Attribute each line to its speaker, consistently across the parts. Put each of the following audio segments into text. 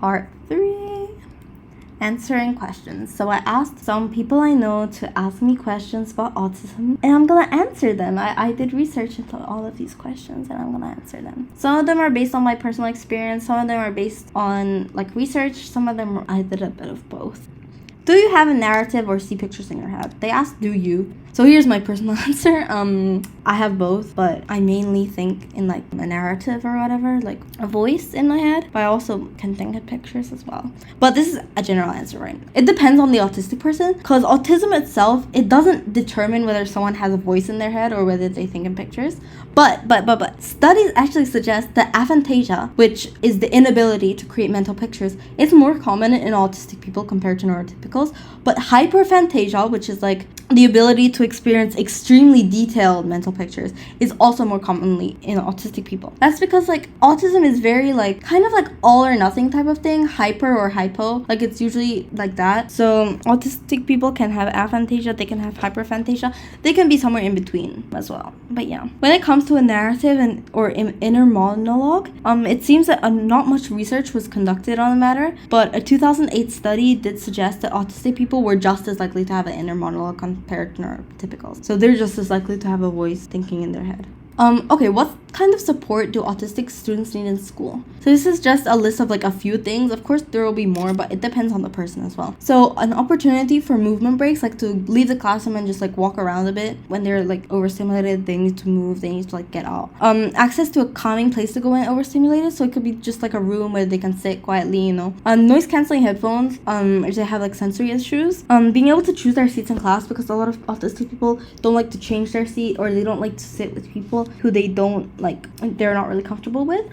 Speaker 1: Part 3. Answering questions. So I asked some people I know to ask me questions about autism, and I'm gonna answer them. I did research into all of these questions, and I'm gonna answer them. Some of them are based on my personal experience, some of them are based on like research, some of them I did a bit of both. Do you have a narrative or see pictures in your head? They asked, do you? So here's my personal answer. I have both, but I mainly think in like a narrative or whatever, like a voice in my head, but I also can think of pictures as well. But this is a general answer, right? It depends on the autistic person, because autism itself, it doesn't determine whether someone has a voice in their head or whether they think in pictures. But studies actually suggest that aphantasia, which is the inability to create mental pictures, is more common in autistic people compared to neurotypicals. But hyperphantasia, which is like the ability to experience extremely detailed mental pictures, is also more commonly in autistic people. That's because like autism is very like kind of like all or nothing type of thing, hyper or hypo, like it's usually like that. So autistic people can have aphantasia, they can have hyperphantasia, they can be somewhere in between as well. But yeah, when it comes to a narrative or inner monologue, it seems that not much research was conducted on the matter, but a 2008 study did suggest that autistic people were just as likely to have an inner monologue compared to neurotypicals. So they're just as likely to have a voice thinking in their head. Okay, what kind of support do autistic students need in school? So this is just a list of like a few things. Of course, there will be more, but it depends on the person as well. So an opportunity for movement breaks, like to leave the classroom and just like walk around a bit. When they're like overstimulated, they need to move, they need to like get out. Access to a calming place to go when overstimulated. So it could be just like a room where they can sit quietly, you know. Noise canceling headphones, if they have like sensory issues. Being able to choose their seats in class, because a lot of autistic people don't like to change their seat, or they don't like to sit with people who they don't like, they're not really comfortable with,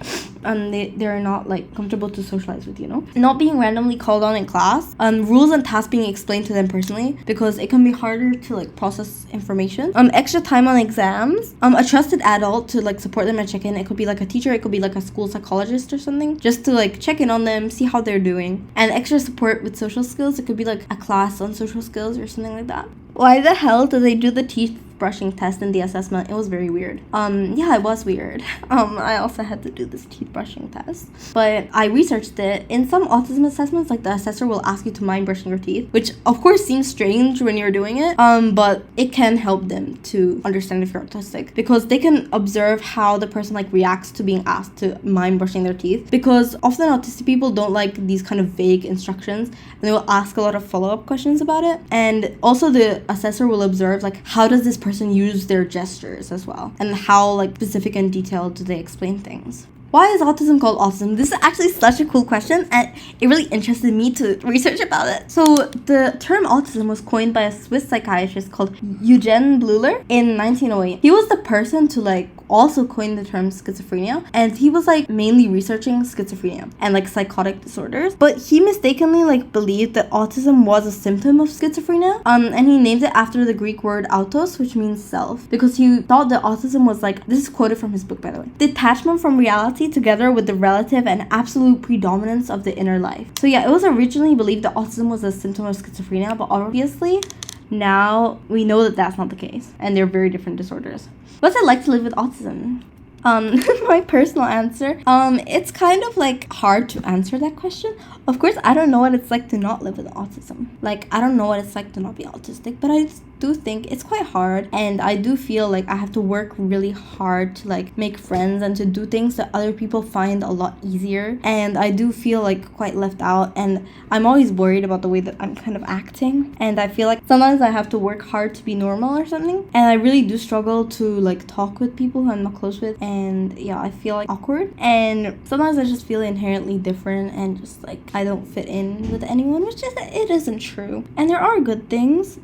Speaker 1: and they're not like comfortable to socialize with, you know. Not being randomly called on in class, rules and tasks being explained to them personally, because it can be harder to like process information. Extra time on exams, a trusted adult to like support them and check in. It could be like a teacher, it could be like a school psychologist or something, just to like check in on them, see how they're doing. And extra support with social skills, it could be like a class on social skills or something like that. Why the hell do they do the teeth brushing test in the assessment? It was very weird. Yeah, it was weird. I also had to do this teeth brushing test, but I researched it. In some autism assessments, like the assessor will ask you to mind brushing your teeth, which of course seems strange when you're doing it, but it can help them to understand if you're autistic, because they can observe how the person like reacts to being asked to mind brushing their teeth, because often autistic people don't like these kind of vague instructions, and they will ask a lot of follow-up questions about it. And also the assessor will observe like how does this person use their gestures as well, and how like specific and detailed do they explain things. Why is autism called autism? This is actually such a cool question, and it really interested me to research about it. So the term autism was coined by a Swiss psychiatrist called Eugen Bleuler in 1908. He was the person to like also coined the term schizophrenia, and he was like mainly researching schizophrenia and like psychotic disorders, but he mistakenly like believed that autism was a symptom of schizophrenia, and he named it after the Greek word autos, which means self, because he thought that autism was like, this is quoted from his book by the way, detachment from reality together with the relative and absolute predominance of the inner life. So yeah, it was originally believed that autism was a symptom of schizophrenia, but obviously now we know that that's not the case, and they're very different disorders. What's it like to live with autism? My personal answer, it's kind of like hard to answer that question. Of course, I don't know what it's like to not live with autism. Like, I don't know what it's like to not be autistic, but I do think it's quite hard, and I do feel like I have to work really hard to like make friends and to do things that other people find a lot easier, and I do feel like quite left out, and I'm always worried about the way that I'm kind of acting, and I feel like sometimes I have to work hard to be normal or something, and I really do struggle to like talk with people who I'm not close with, and yeah, I feel like awkward, and sometimes I just feel inherently different and just like I don't fit in with anyone, which is, it isn't true. And there are good things.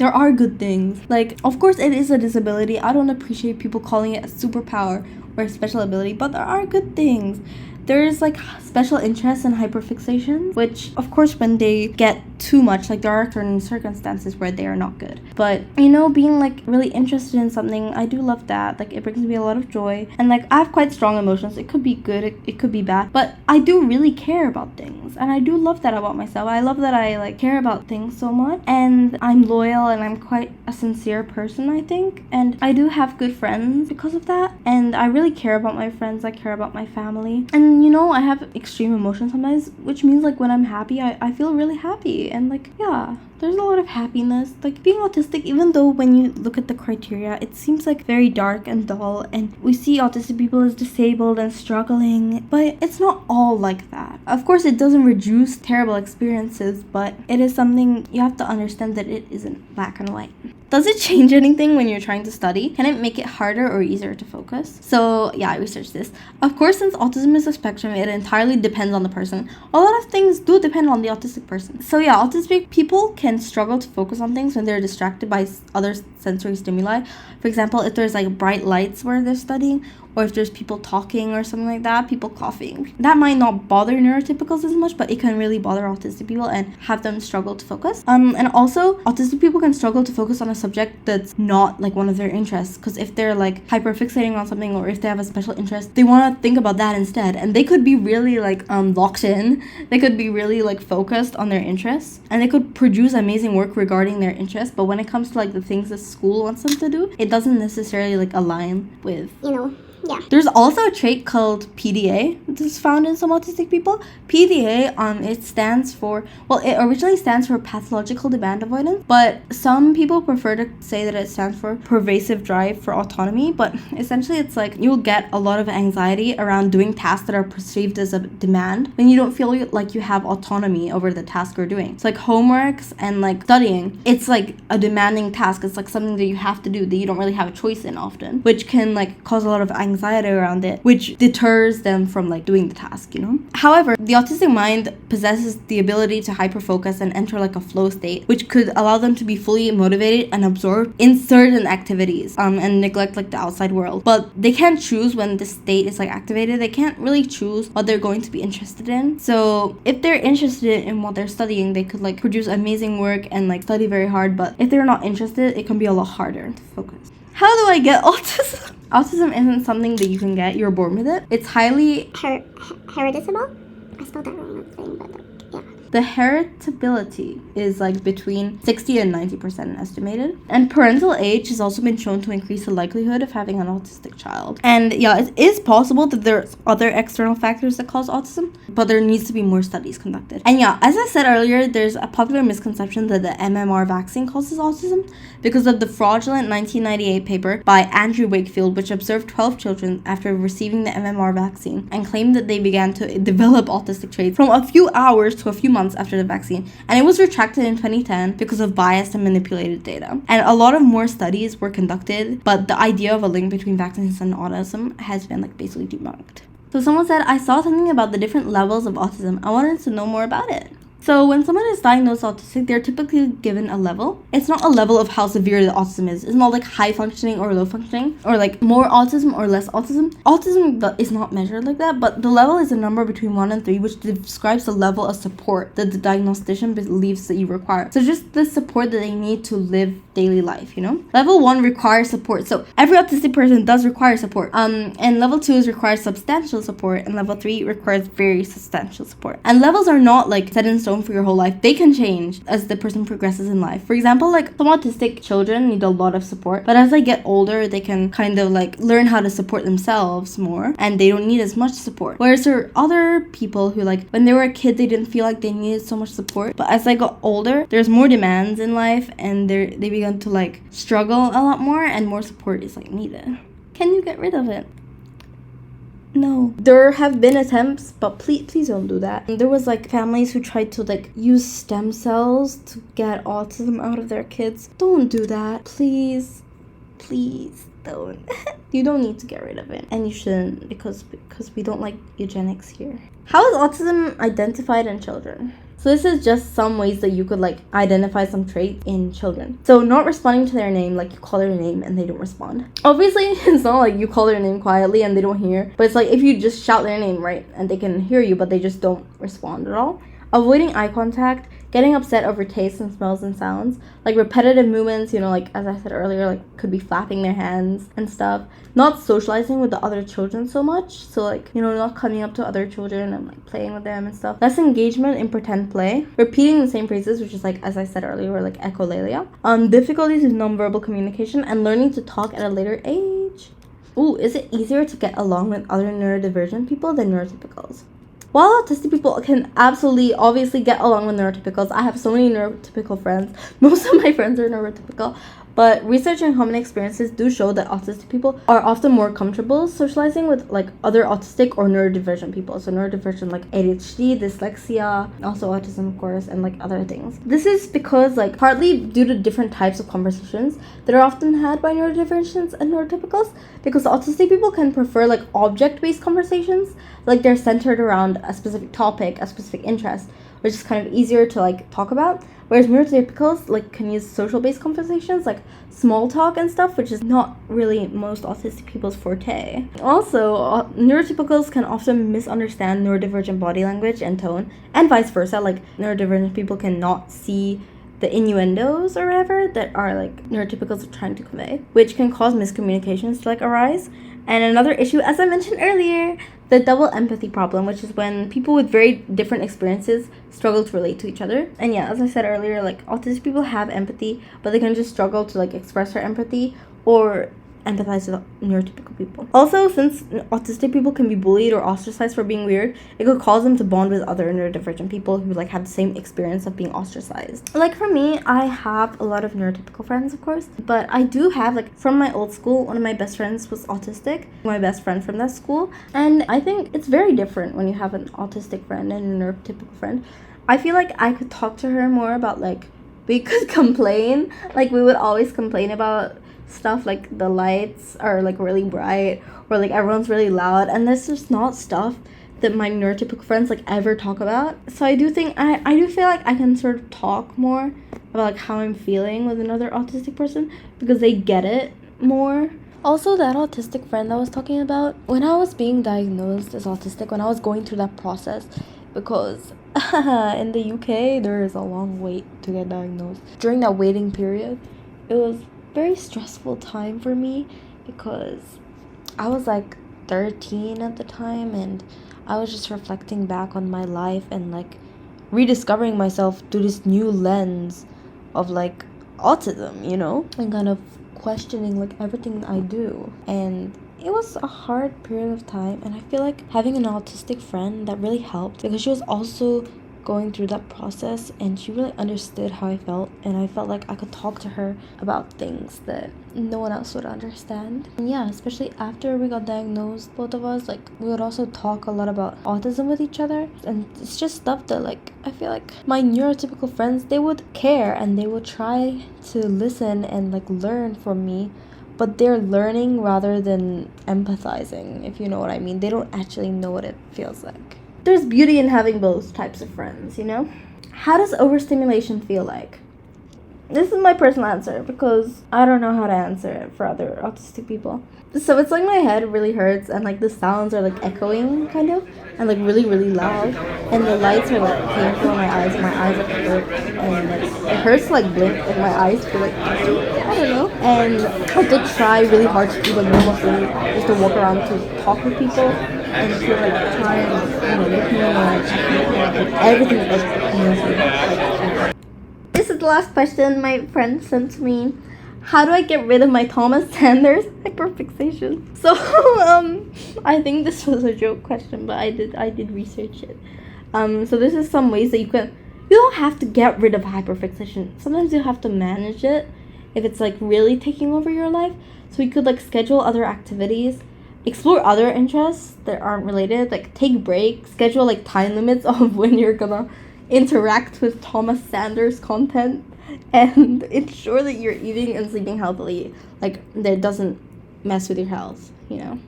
Speaker 1: Like, of course it is a disability. I don't appreciate people calling it a superpower or a special ability, but there are good things. There's like special interests and hyperfixation, which of course when they get too much, like there are certain circumstances where they are not good. But you know, being like really interested in something, I do love that. Like it brings me a lot of joy, and like I have quite strong emotions. It could be good, it could be bad, but I do really care about things, and I do love that about myself. I love that I like care about things so much, and I'm loyal, and I'm quite a sincere person, I think, and I do have good friends because of that, and I really care about my friends. I care about my family, and And I have extreme emotions sometimes, which means like when I'm happy, I feel really happy. And like, yeah, there's a lot of happiness. Like being autistic, even though when you look at the criteria, it seems like very dark and dull. And we see autistic people as disabled and struggling. But it's not all like that. Of course, it doesn't reduce terrible experiences, but it is something you have to understand that it isn't black and white. Does it change anything when you're trying to study? Can it make it harder or easier to focus? So yeah, I researched this. Of course, since autism is a spectrum, it entirely depends on the person. A lot of things do depend on the autistic person. So yeah, autistic people can struggle to focus on things when they're distracted by other sensory stimuli. For example, if there's like bright lights where they're studying, or if there's people talking or something like that, people coughing. That might not bother neurotypicals as much, but it can really bother autistic people and have them struggle to focus. And also, autistic people can struggle to focus on a subject that's not like one of their interests, because if they're like hyperfixating on something, or if they have a special interest, they want to think about that instead. And they could be really like locked in. They could be really like focused on their interests, and they could produce amazing work regarding their interests. But when it comes to like the things that school wants them to do, it doesn't necessarily like align with, yeah. There's also a trait called PDA that's found in some autistic people. PDA, it stands for, it originally stands for pathological demand avoidance, but some people prefer to say that it stands for pervasive drive for autonomy. But essentially, it's like you'll get a lot of anxiety around doing tasks that are perceived as a demand when you don't feel like you have autonomy over the task you're doing. So like homeworks and like studying, it's like a demanding task. It's like something that you have to do that you don't really have a choice in often, which can like cause a lot of anxiety around it, which deters them from like doing the task, However, the autistic mind possesses the ability to hyperfocus and enter like a flow state, which could allow them to be fully motivated and absorbed in certain activities and neglect like the outside world. But they can't choose when the state is like activated. They can't really choose what they're going to be interested in. So if they're interested in what they're studying, they could like produce amazing work and like study very hard. But if they're not interested, it can be a lot harder to focus. How do I get autism? Autism isn't something that you can get. You're born with it. It's highly
Speaker 2: heritable. I spelled that wrong, but yeah.
Speaker 1: The heritability is like between 60 and 90% estimated. And parental age has also been shown to increase the likelihood of having an autistic child. And yeah, it is possible that there's other external factors that cause autism, but there needs to be more studies conducted. And yeah, as I said earlier, there's a popular misconception that the MMR vaccine causes autism because of the fraudulent 1998 paper by Andrew Wakefield, which observed 12 children after receiving the MMR vaccine and claimed that they began to develop autistic traits from a few hours to a few months after the vaccine. And it was retracted in 2010 because of biased and manipulated data. And a lot of more studies were conducted, but the idea of a link between vaccines and autism has been like basically debunked. So someone said, I saw something about the different levels of autism. I wanted to know more about it. So when someone is diagnosed autistic, they're typically given a level. It's not a level of how severe the autism is. It's not like high functioning or low functioning, or like more autism or less autism. Autism is not measured like that, but the level is a number between 1 and 3, which describes the level of support that the diagnostician believes that you require. So just the support that they need to live daily life, Level 1 requires support. So every autistic person does require support. And level 2 requires substantial support, and level 3 requires very substantial support. And levels are not like set in stone for your whole life. They can change as the person progresses in life. For example, like some autistic children need a lot of support, but as they get older, they can kind of like learn how to support themselves more, and they don't need as much support. Whereas there are other people who like when they were a kid, they didn't feel like they needed so much support, but as they got older, there's more demands in life, and they began to like struggle a lot more, and more support is like needed. Can you get rid of it? No. There have been attempts, but please don't do that. There was like families who tried to like use stem cells to get autism out of their kids. Don't do that. Please don't. You don't need to get rid of it, and you shouldn't, because we don't like eugenics here. How is autism identified in children? So this is just some ways that you could like identify some traits in children. So not responding to their name, like you call their name and they don't respond. Obviously, it's not like you call their name quietly and they don't hear, but it's like if you just shout their name, right, and they can hear you, but they just don't respond at all. Avoiding eye contact, getting upset over tastes and smells and sounds, like repetitive movements, like as I said earlier, like could be flapping their hands and stuff. Not socializing with the other children so much, so like, not coming up to other children and like playing with them and stuff. Less engagement in pretend play. Repeating the same phrases, which is like, as I said earlier, like echolalia. Difficulties with nonverbal communication and learning to talk at a later age. Ooh, is it easier to get along with other neurodivergent people than neurotypicals? While autistic people can absolutely, obviously get along with neurotypicals, I have so many neurotypical friends. Most of my friends are neurotypical. But research and common experiences do show that autistic people are often more comfortable socializing with like other autistic or neurodivergent people. So neurodivergent like ADHD, dyslexia, also autism of course, and like other things. This is because like partly due to different types of conversations that are often had by neurodivergents and neurotypicals, because autistic people can prefer like object-based conversations, like they're centered around a specific topic, a specific interest, which is kind of easier to like talk about. Whereas neurotypicals like can use social-based conversations like small talk and stuff, which is not really most autistic people's forte. Also, neurotypicals can often misunderstand neurodivergent body language and tone, and vice versa. Like neurodivergent people cannot see the innuendos or whatever that are like neurotypicals are trying to convey, which can cause miscommunications to like arise. And another issue, as I mentioned earlier, the double empathy problem, which is when people with very different experiences struggle to relate to each other. And yeah, as I said earlier, like autistic people have empathy, but they can just struggle to like express their empathy or empathize with neurotypical people. Also, since autistic people can be bullied or ostracized for being weird, it could cause them to bond with other neurodivergent people who like have the same experience of being ostracized. Like for me, I have a lot of neurotypical friends, of course, but I do have like from my old school, one of my best friends was autistic, my best friend from that school, and I think it's very different when you have an autistic friend and a neurotypical friend. I feel like I could talk to her more about like we could complain, like we would always complain about stuff like the lights are like really bright or like everyone's really loud, and this is not stuff that my neurotypical friends like ever talk about. So I do think I do feel like I can sort of talk more about like how I'm feeling with another autistic person because they get it more. Also, that autistic friend that I was talking about, when I was being diagnosed as autistic, when I was going through that process, because in the UK there is a long wait to get diagnosed. During that waiting period, it was very stressful time for me because I was like 13 at the time, and I was just reflecting back on my life and like rediscovering myself through this new lens of like autism, you know, and kind of questioning like everything I do. And it was a hard period of time, and I feel like having an autistic friend that really helped because she was also going through that process and she really understood how I felt, and I felt like I could talk to her about things that no one else would understand. And yeah, especially after we got diagnosed, both of us, like we would also talk a lot about autism with each other, and it's just stuff that like I feel like my neurotypical friends, they would care and they would try to listen and like learn from me, but they're learning rather than empathizing, if you know what I mean. They don't actually know what it feels like. There's beauty in having both types of friends, you know? How does overstimulation feel like? This is my personal answer because I don't know how to answer it for other autistic people. So it's like my head really hurts and like the sounds are like echoing kind of and like really really loud, and the lights are like painful in my eyes, and my eyes like hurt, and like it hurts to like blink, like my eyes feel like itchy, I don't know. And I have to try really hard to do like normal things, just to walk around to talk with people and to like try and look normal, like everything is like amazing. This is the last question my friend sent to me. How do I get rid of my Thomas Sanders hyperfixation? So I think this was a joke question, but I did research it. So this is some ways that you don't have to get rid of hyperfixation. Sometimes you have to manage it if it's like really taking over your life. So you could like schedule other activities, explore other interests that aren't related, like take breaks, schedule like time limits of when you're gonna interact with Thomas Sanders content, and ensure that you're eating and sleeping healthily, like that doesn't mess with your health, you know.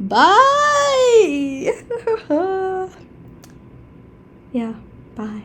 Speaker 1: Bye. Yeah, bye.